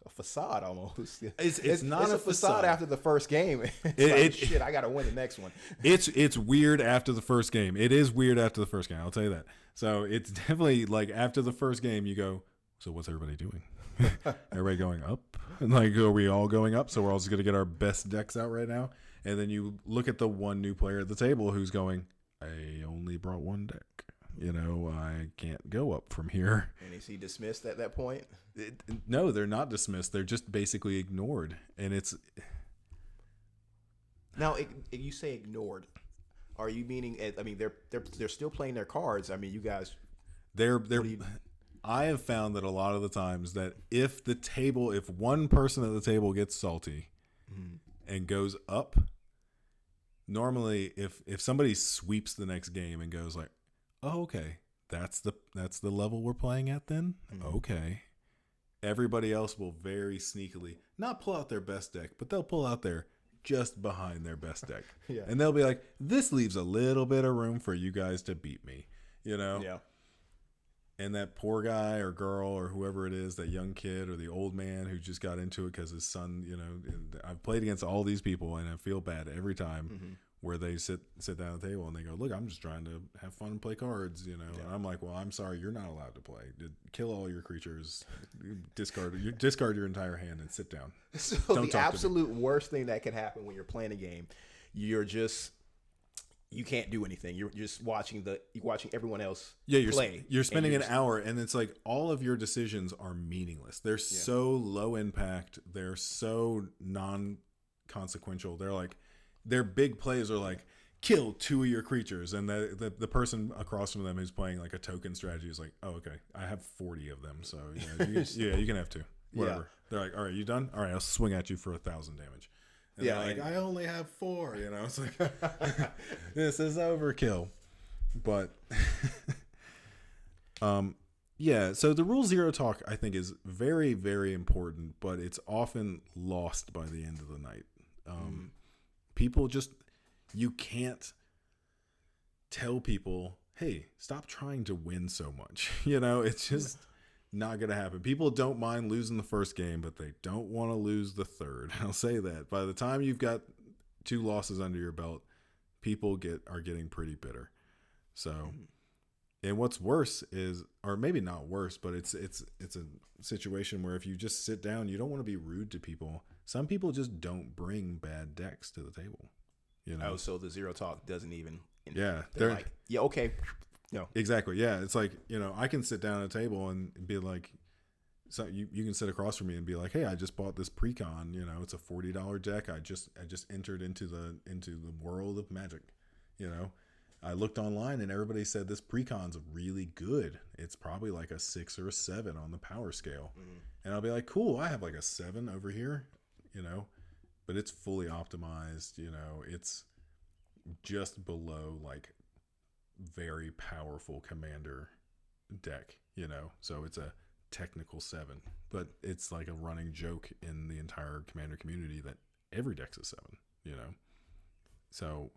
facade almost. It's not a facade after the first game. Shit, I gotta win the next one. It's weird after the first game. It is weird after the first game. I'll tell you that. So it's definitely like after the first game, you go, so what's everybody doing? Everybody going up? And like, are we all going up? So we're all just gonna get our best decks out right now. And then you look at the one new player at the table who's going, I only brought one deck. I can't go up from here. And is he dismissed at that point? No, they're not dismissed. They're just basically ignored. And it's... Now, you say ignored. Are you meaning? I mean, they're still playing their cards. I mean, you guys. I have found that a lot of the times that if one person at the table gets salty and goes up, normally if somebody sweeps the next game and goes like, oh, okay, that's the level we're playing at then. Okay. Everybody else will very sneakily not pull out their best deck, but they'll pull out their just behind their best deck. Yeah. And they'll be like, this leaves a little bit of room for you guys to beat me, Yeah. And that poor guy or girl or whoever it is, that young kid or the old man who just got into it because his son, I've played against all these people and I feel bad every time where they sit down at the table and they go, look, I'm just trying to have fun and play cards, And I'm like, well, I'm sorry, you're not allowed to play. Kill all your creatures, discard your entire hand and sit down. So the absolute worst thing that can happen when you're playing a game, you can't do anything. You're just watching everyone else play. You're spending an hour and it's like all of your decisions are meaningless. They're so low impact. They're so non-consequential. They're like, their big plays are like, kill 2 of your creatures. And the person across from them who's playing like a token strategy is like, oh, okay, I have 40 of them. So you can have 2. Whatever. Yeah. They're like, all right, you done? All right, I'll swing at you for 1,000 damage. And they're like, I only have 4. It's like, this is overkill. But so the rule zero talk I think is very, very important, but it's often lost by the end of the night. People you can't tell people, hey, stop trying to win so much. It's just not going to happen. People don't mind losing the first game, but they don't want to lose the third. I'll say that. By the time you've got 2 losses under your belt, people are getting pretty bitter. So, and what's worse is, or maybe not worse, but it's a situation where if you just sit down, you don't want to be rude to people. Some people just don't bring bad decks to the table. Oh, so the zero talk doesn't even. They're like, yeah, okay. No. Exactly. Yeah. It's like, I can sit down at a table and be like, so you can sit across from me and be like, hey, I just bought this precon, it's a $40 deck. I just entered into the world of Magic. I looked online and everybody said this precon's really good. It's probably like a 6 or a 7 on the power scale. And I'll be like, cool, I have like a 7 over here, but it's fully optimized, it's just below like very powerful commander deck, so it's a technical 7, but it's like a running joke in the entire commander community that every deck's a 7, so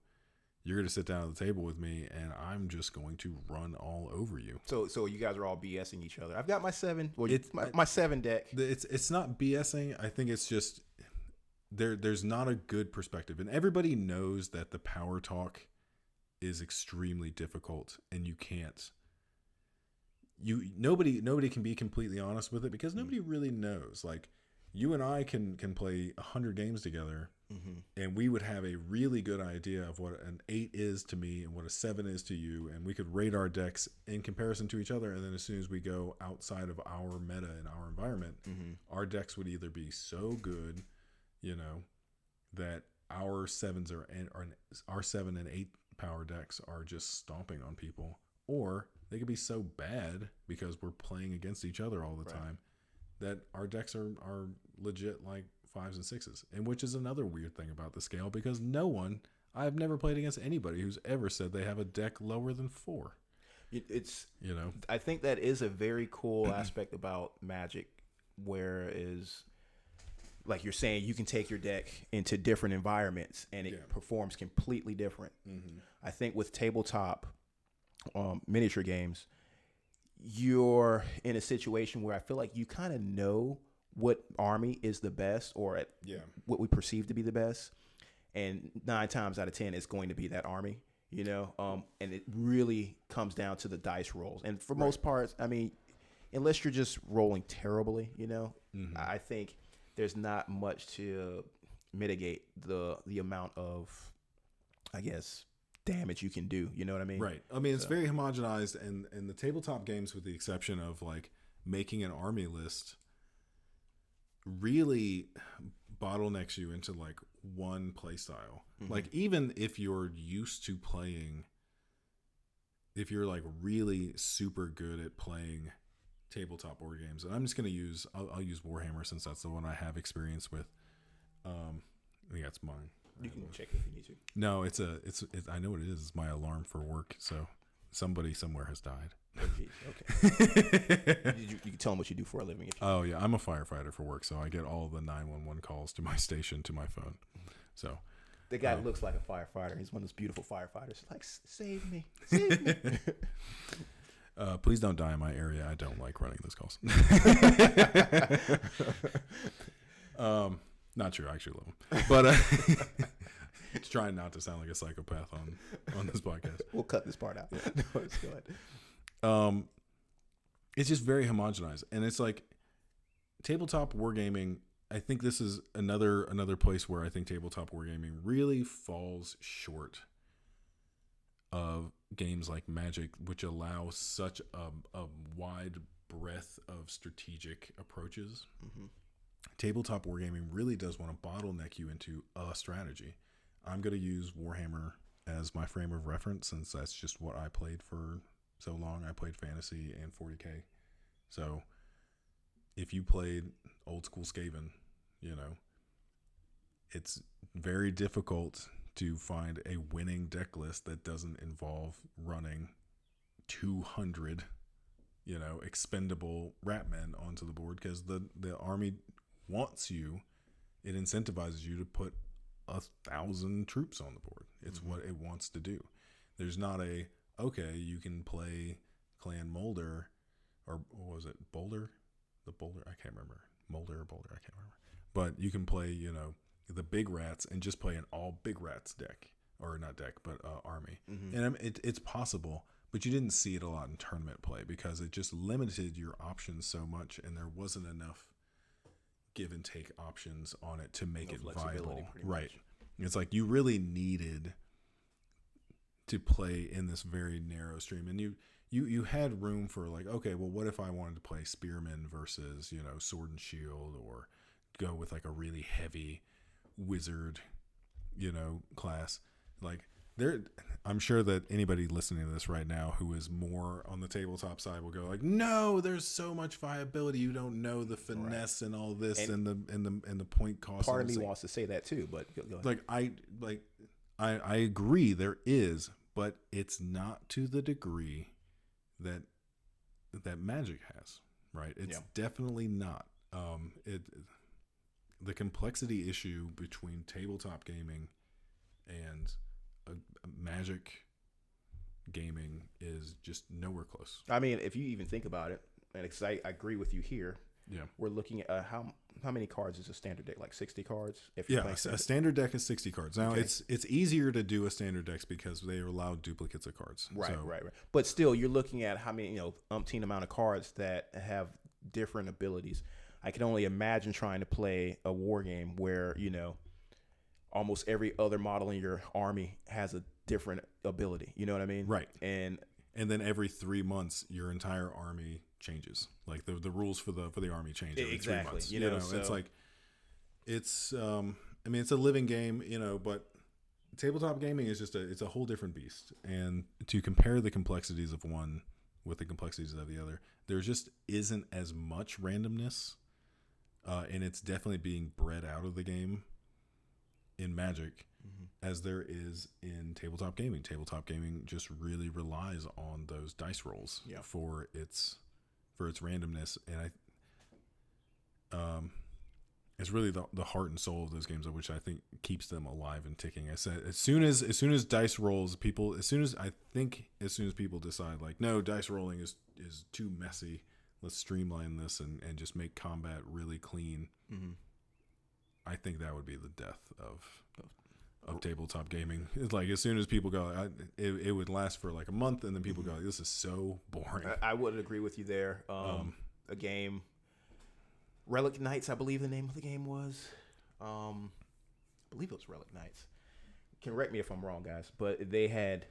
you're going to sit down at the table with me and I'm just going to run all over you. So you guys are all BSing each other. I've got my 7. Well, it's my 7 deck. It's not BSing. I think it's just there's not a good perspective, and everybody knows that the power talk is extremely difficult, and nobody can be completely honest with it because nobody really knows. Like, you and I can play 100 games together, and we would have a really good idea of what an 8 is to me and what a 7 is to you, and we could rate our decks in comparison to each other. And then as soon as we go outside of our meta and our environment, our decks would either be so good, that our 7s our 7 and 8 power decks are just stomping on people, or they could be so bad because we're playing against each other all the time that our decks are legit like 5s and 6s, and which is another weird thing about the scale, because I've never played against anybody who's ever said they have a deck lower than 4. I think that is a very cool aspect about Magic, whereas, like you're saying, you can take your deck into different environments and it performs completely different. I think with tabletop miniature games, you're in a situation where I feel like you kind of know what army is the best, or what we perceive to be the best, and 9 times out of 10 it's going to be that army, and it really comes down to the dice rolls. And for most parts, I mean, unless you're just rolling terribly, I think there's not much to mitigate the amount of, I guess, damage you can do. You know what I mean? Right. I mean, it's very homogenized, and the tabletop games, with the exception of like making an army list, really bottlenecks you into like one play style. Like, even if you're used to playing, if you're like really super good at playing tabletop board games, and I'm just going to use, I'll use Warhammer since that's the one I have experience with. I think that's mine. You can check it if you need to. No, it's I know what it is. It's my alarm for work. So somebody somewhere has died. Okay. You can tell them what you do for a living. Oh yeah, I'm a firefighter for work, so I get all the 911 calls to my station to my phone. So the guy looks like a firefighter. He's one of those beautiful firefighters. Like, save me, save me. Please don't die in my area. I don't like running those calls. Not true. I actually love them, but trying not to sound like a psychopath on this podcast. We'll cut this part out. Yeah. No, it's good. It's just very homogenized, and it's like tabletop wargaming. I think this is another place where I think tabletop wargaming really falls short of games like Magic, which allow such a wide breadth of strategic approaches. Tabletop wargaming really does want to bottleneck you into a strategy. I'm going to use Warhammer as my frame of reference since that's just what I played for so long. I played fantasy and 40K. So if you played old school Skaven, it's very difficult to find a winning deck list that doesn't involve running 200, expendable rat men onto the board, because the army wants you, it incentivizes you to put 1,000 troops on the board. It's what it wants to do. There's not okay, you can play Clan Molder, or what was it, Boulder? The Boulder, I can't remember. Molder or Boulder, I can't remember. But you can play, the big rats and just play an all big rats deck, or not deck, but army. And it's possible, but you didn't see it a lot in tournament play because it just limited your options so much, and there wasn't enough give and take options on it to make it viable. Right. It's like you really needed to play in this very narrow stream, and you had room for like, okay, well, what if I wanted to play spearman versus, sword and shield, or go with like a really heavy wizard, class. Like I'm sure that anybody listening to this right now who is more on the tabletop side will go like, no, there's so much viability. You don't know the finesse and all this and the point cost. Part of me wants to say that too, but go ahead. I agree there is, but it's not to the degree that Magic has, right? It's definitely not. The complexity issue between tabletop gaming and Magic gaming is just nowhere close. I mean, if you even think about it, and I agree with you here. Yeah, we're looking at how many cards is a standard deck? Like 60 cards. A standard deck is 60 cards. Now it's easier to do a standard decks because they allow duplicates of cards. Right. But still, you're looking at how many, umpteen amount of cards that have different abilities. I can only imagine trying to play a war game where, almost every other model in your army has a different ability. You know what I mean? Right. And then every 3 months, your entire army changes. Like the rules for the army change every 3 months. It's like, it's a living game, but tabletop gaming is just it's a whole different beast. And to compare the complexities of one with the complexities of the other, there just isn't as much randomness. And it's definitely being bred out of the game in Magic as there is in tabletop gaming. Tabletop gaming just really relies on those dice rolls for its randomness. And it's really the heart and soul of those games, which I think keeps them alive and ticking. I said as soon as dice rolls, people as soon as people decide like, no, dice rolling is too messy, let's streamline this and just make combat really clean. Mm-hmm. I think that would be the death of tabletop gaming. It's like as soon as people go, it would last for like a month, and then people go, this is so boring. I would agree with you there. A game, Relic Knights, I believe the name of the game was. I believe it was Relic Knights. Correct me if I'm wrong, guys, but they had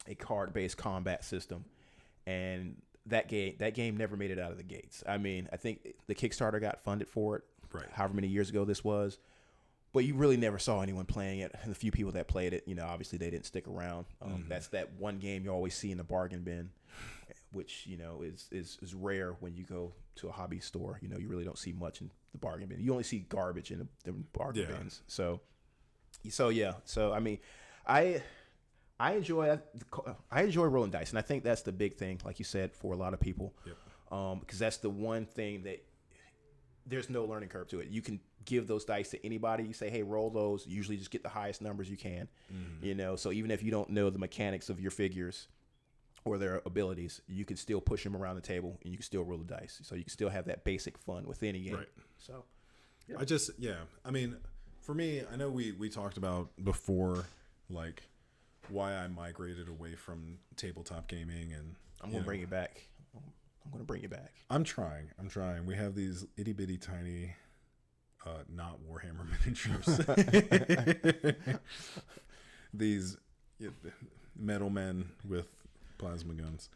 a card-based combat system, and that game never made it out of the gates. I mean, I think the Kickstarter got funded for it, right, however many years ago this was, but you really never saw anyone playing it. And the few people that played it, obviously they didn't stick around. That's that one game you always see in the bargain bin, which is rare when you go to a hobby store. You really don't see much in the bargain bin. You only see garbage in the bargain bins. So I mean, I enjoy rolling dice, and I think that's the big thing, like you said, for a lot of people. Yep. Because that's the one thing that there's no learning curve to it. You can give those dice to anybody. You say, hey, roll those. You usually just get the highest numbers you can. Mm-hmm. So even if you don't know the mechanics of your figures or their abilities, you can still push them around the table and you can still roll the dice. So you can still have that basic fun with any game. Right. So yeah. I mean, for me, I know we talked about before, like, why I migrated away from tabletop gaming, and I'm going to bring it back. I'm going to bring you back. I'm trying. We have these itty bitty tiny, not Warhammer miniatures. These metal men with plasma guns.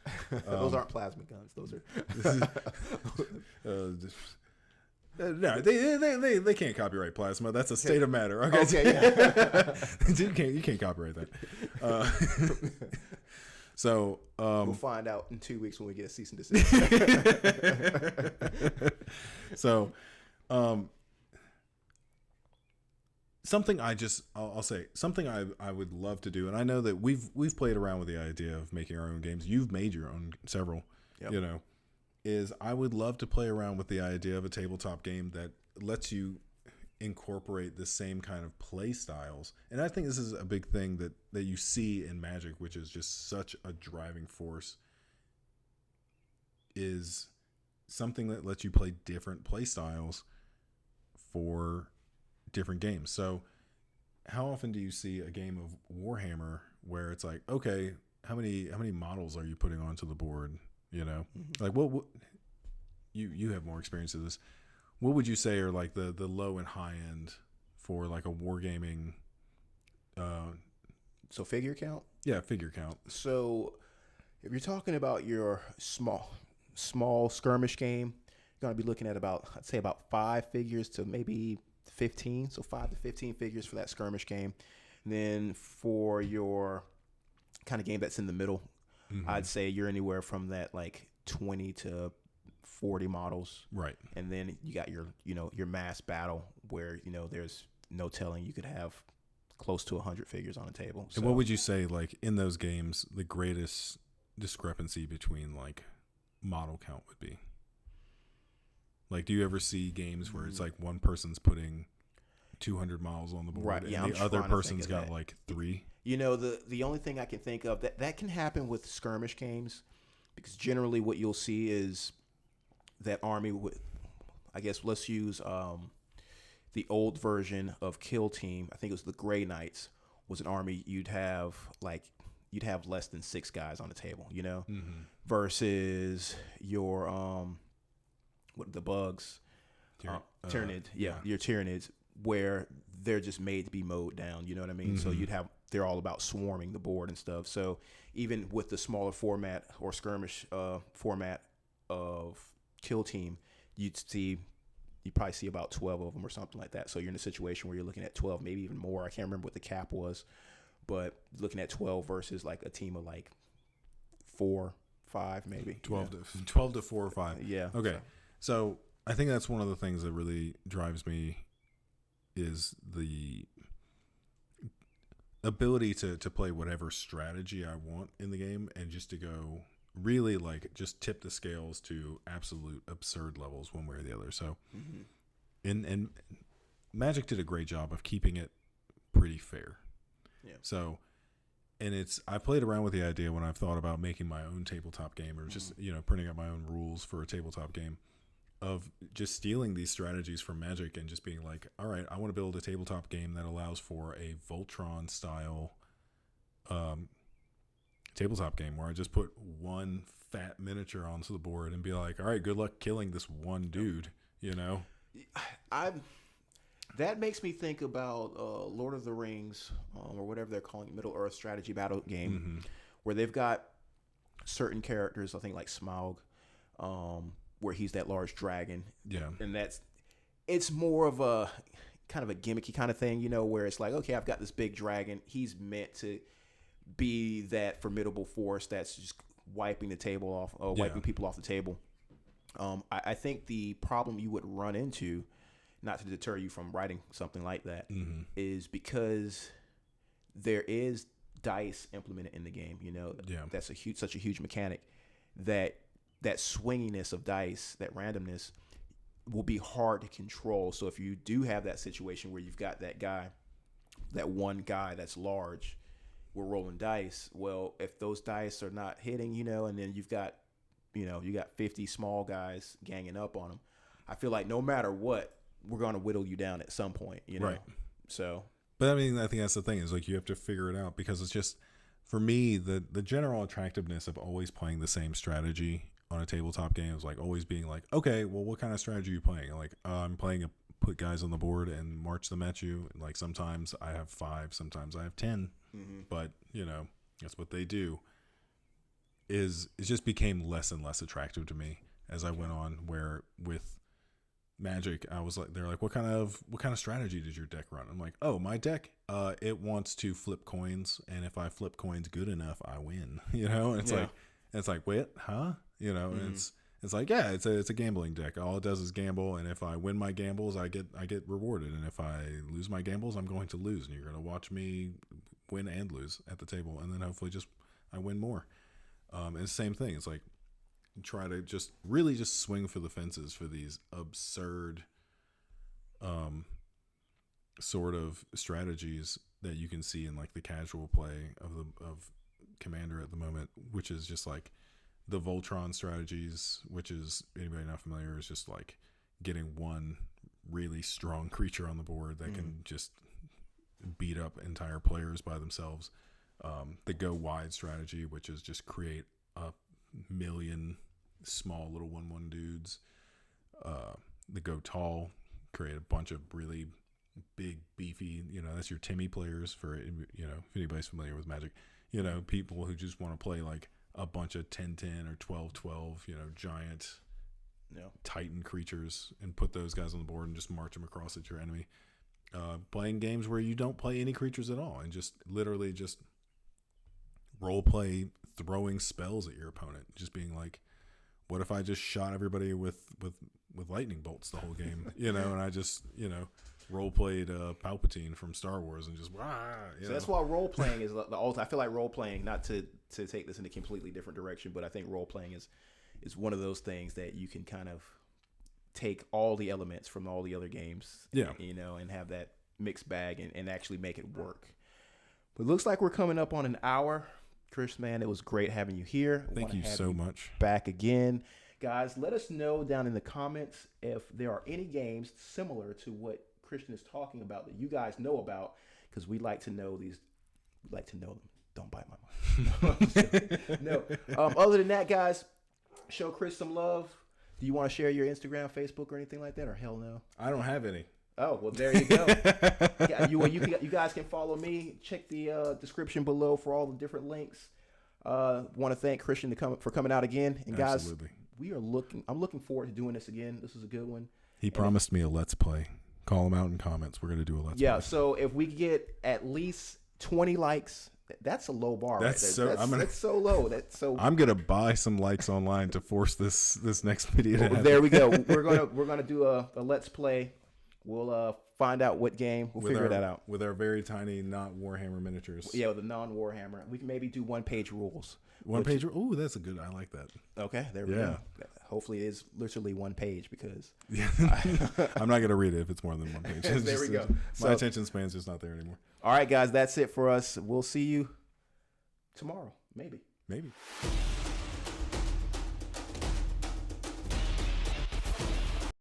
Those aren't plasma guns. Those are. No, they can't copyright plasma. That's a state of matter. Okay, yeah. you can't copyright that. So we'll find out in 2 weeks when we get a cease and desist. So, something I'll say something I would love to do, and I know that we've played around with the idea of making our own games. You've made your own several, yep. Is I would love to play around with the idea of a tabletop game that lets you incorporate the same kind of play styles. And I think this is a big thing that you see in Magic, which is just such a driving force, is something that lets you play different play styles for different games. So how often do you see a game of Warhammer where it's like, okay, how many models are you putting onto the board? Mm-hmm. Like what you have more experience with this. What would you say are like the low and high end for like a wargaming? So figure count? Yeah, figure count. So if you're talking about your small skirmish game, you're going to be looking at I'd say about 5 figures to maybe 15. So 5 to 15 figures for that skirmish game. And then for your kind of game that's in the middle, mm-hmm. I'd say you're anywhere from that like 20 to 40 models, right? And then you got your mass battle where there's no telling, you could have close to 100 figures on the table. So, and what would you say, like, in those games, the greatest discrepancy between like model count would be? Like, do you ever see games where it's like one person's putting 200 models on the board, right, and the other person's got like 3? The only thing I can think of that can happen with skirmish games, because generally what you'll see is that army with, I guess let's use the old version of Kill Team. I think it was the Grey Knights, was an army you'd have less than 6 guys on the table, mm-hmm. versus your the bugs, Tyranids, your Tyranids, where they're just made to be mowed down. You know what I mean? Mm-hmm. So they're all about swarming the board and stuff. So even with the smaller format or skirmish format of Kill Team, you'd probably see about 12 of them or something like that. So you're in a situation where you're looking at 12, maybe even more. I can't remember what the cap was, but looking at 12 versus like a team of like 4, 5, maybe 12 to 4 or 5. Yeah. Okay. So I think that's one of the things that really drives me, is the ability to play whatever strategy I want in the game, and just to go really like just tip the scales to absolute absurd levels one way or the other. So mm-hmm. and Magic did a great job of keeping it pretty fair. Yeah. So, and I played around with the idea when I've thought about making my own tabletop game, or just printing out my own rules for a tabletop game, of just stealing these strategies from Magic and just being like, all right, I want to build a tabletop game that allows for a Voltron style tabletop game where I just put one fat miniature onto the board and be like, all right, good luck killing this one dude, That makes me think about Lord of the Rings, or whatever they're calling it, Middle Earth strategy battle game, where they've got certain characters, I think like Smaug, where he's that large dragon. Yeah. And it's more of a kind of a gimmicky kind of thing, where it's like, okay, I've got this big dragon. He's meant to be that formidable force that's just wiping the table off, wiping people off the table. I think the problem you would run into, not to deter you from writing something like that, is because there is dice implemented in the game. That's such a huge mechanic that swinginess of dice, that randomness, will be hard to control. So if you do have that situation where you've got that one guy that's large, we're rolling dice. Well, if those dice are not hitting, and then you've got 50 small guys ganging up on them, I feel like no matter what, we're going to whittle you down at some point, Right. So, but I mean, I think that's the thing, is like you have to figure it out, because it's just, for me, the general attractiveness of always playing the same strategy on a tabletop game is like always being like, okay, well, what kind of strategy are you playing? Like, I'm playing put guys on the board and march them at you. Like, sometimes I have 5, sometimes I have 10, but that's what they do. It just became less and less attractive to me as I went on, where with Magic, I was like, they're like, what kind of strategy does your deck run? I'm like, oh, my deck, it wants to flip coins, and if I flip coins good enough, I win. And it's like, wait, huh? And it's like, yeah, it's a gambling deck. All it does is gamble, and if I win my gambles, I get rewarded, and if I lose my gambles, I'm going to lose, and you're going to watch me win and lose at the table, and then hopefully just I win more. And it's the same thing. It's like, try to just really just swing for the fences for these absurd sort of strategies that you can see in like the casual play of Commander at the moment, which is just like the Voltron strategies, which is, anybody not familiar, is just like getting one really strong creature on the board that can just beat up entire players by themselves. The go wide strategy, which is just create a million small little 1/1 dudes. The go tall, create a bunch of really big beefy, that's your Timmy players, for if anybody's familiar with Magic, people who just want to play like a bunch of 10-10 or 12-12, giant Titan creatures, and put those guys on the board and just march them across at your enemy. Playing games where you don't play any creatures at all, and just literally just role play throwing spells at your opponent, just being like, what if I just shot everybody with lightning bolts the whole game, and I just, role played Palpatine from Star Wars and just So that's why role playing is the ultimate. I feel like role playing, not to take this in a completely different direction, but I think role playing is one of those things that you can kind of take all the elements from all the other games, and have that mixed bag and actually make it work. But it looks like we're coming up on an hour. Chris, man, it was great having you here. Thank you so much. Back again. Guys, let us know down in the comments if there are any games similar to what Christian is talking about that you guys know about, because we like to know these. We like to know them. Don't bite my mind. No. Other than that, guys, show Chris some love. Do you want to share your Instagram, Facebook, or anything like that, or hell no? I don't have any. Oh, well, there you go. You guys can follow me. Check the description below for all the different links. Want to thank Christian for coming out again. And guys, absolutely, I'm looking forward to doing this again. This is a good one. He promised me a Let's Play. Call him out in comments. We're going to do a Let's Play. Yeah, so if we get at least 20 likes, that's a low bar. That's so low. I'm gonna buy some likes online to force this next video. There we go. We're gonna do a Let's Play. We'll find out what game. We'll figure that out. With our very tiny, not Warhammer miniatures. Yeah, with the non-Warhammer. We can maybe do one-page rules. One page. Oh, that's a good. I like that. Okay, there we go. Hopefully, it is literally one page because I'm not gonna read it if it's more than one page. There we go. My attention span's just not there anymore. All right, guys, that's it for us. We'll see you tomorrow, maybe. Maybe.